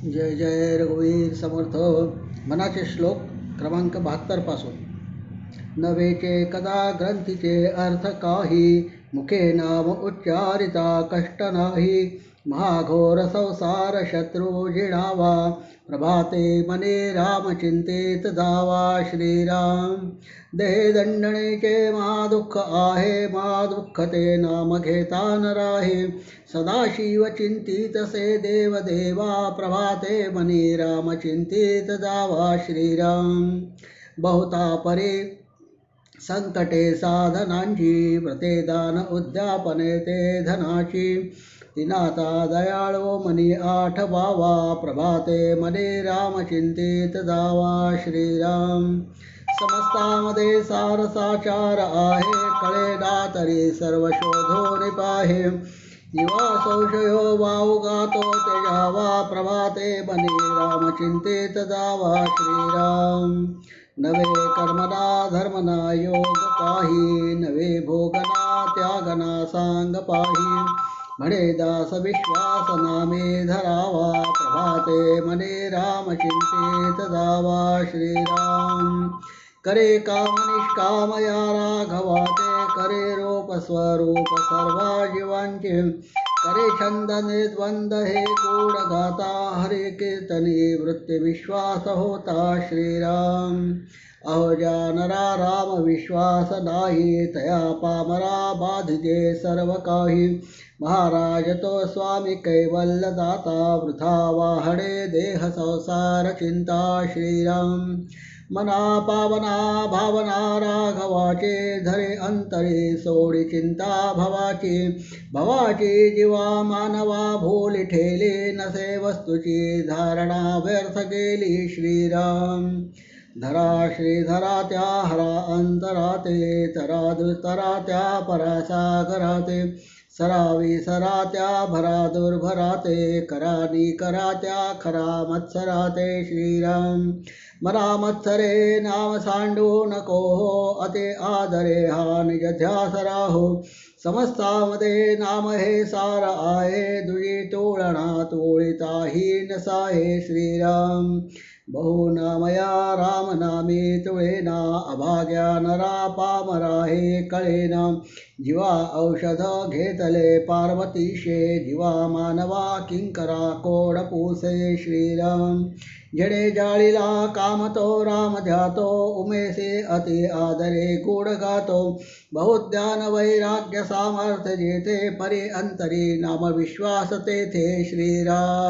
जय जय रघुवीर समर्थ. मनाचे श्लोक क्रमांक 72 पासून. नवेचे कदा ग्रंथीचे अर्थ काही, मुखे नाम उच्चारिता कष्ट नाही. महाघोर संसार शत्रु जिणावा, प्रभाते मने राम चिंतेत जावा. श्रीराम देह दंडणेचे महादुःख आहे, महादुःख ते नाम घेता न राहे. सदाशिव चिंतित से देव देवा, प्रभाते मनी राम चिंतित जावा. श्रीराम बहुता परे संकटे साधनांची, व्रते दान उद्यापने ते धनाची. दिनाता दयाळो मनी आठवावा, प्रभाते मने राम चिंतित जावा. श्रीराम समस्तामध्ये सार साचार आहे, कळेना तरी सर्व शोधून पाहे. युवा संशयो वावगातो त्यावा, प्रभाते मनी राम चिंतित जावा. श्रीराम नवे कर्मना धर्मना योग काही, नवे भोगना त्यागना सांग पाही. म्हणे दास विश्वास नामे धरावा, प्रभाते मने राम चिंतित जावा. श्रीराम करे काम निष्काम या राघवाते, करे रूप स्वरूप सर्वा जीवांचे. करे छंद निर्द्वंद हे गूढ गाता, हरे कीर्तनी वृत्ती विश्वास होता. श्रीराम अहो जानरा राम विश्वास नाही, तया पामरा बाधिजे सर्व काही. महाराज तो स्वामी कैवल्य दाता, वृथा वाहडे देह संसार चिंता. श्रीराम मना पावना भावना राघवाचे, धरे अंतरे सोडी चिंता भवाची. भवाची जीवा मानवा भूली ठेली, नसे वस्तूची धारणा व्यर्थ गेली. श्रीराम धरा श्रीधरा त्या हरा अंतराते, तरा दुस्तरा त्या परासागराते. सरावी सरा त्या भरा दुर्भराते, करानी करा त्या खरा मत्सराते. श्रीराम मना मत्सरे नाम सांडू नको हो, अति आदरे हा निज ध्यास राहो. समस्तामध्ये नाम हे सार आहे, दुई तोळणा तोळिताही नसाहे. श्रीराम बहु नामया राम नामे तुळेना, अभाग्या नरा पामरा हे कळेना. जीवा औषध घेतले पार्वतीशे, जीवा मानवा किंकरा कोड पूसे. श्रीराम जडे जाळीला काम तो राम ध्यातो, उमेसे अति आदरे गूढ गातो. बहुज्ञान वैराग्य सामर्थ्य जेथे, परी अंतरी नाम विश्वास तेथे. श्रीराम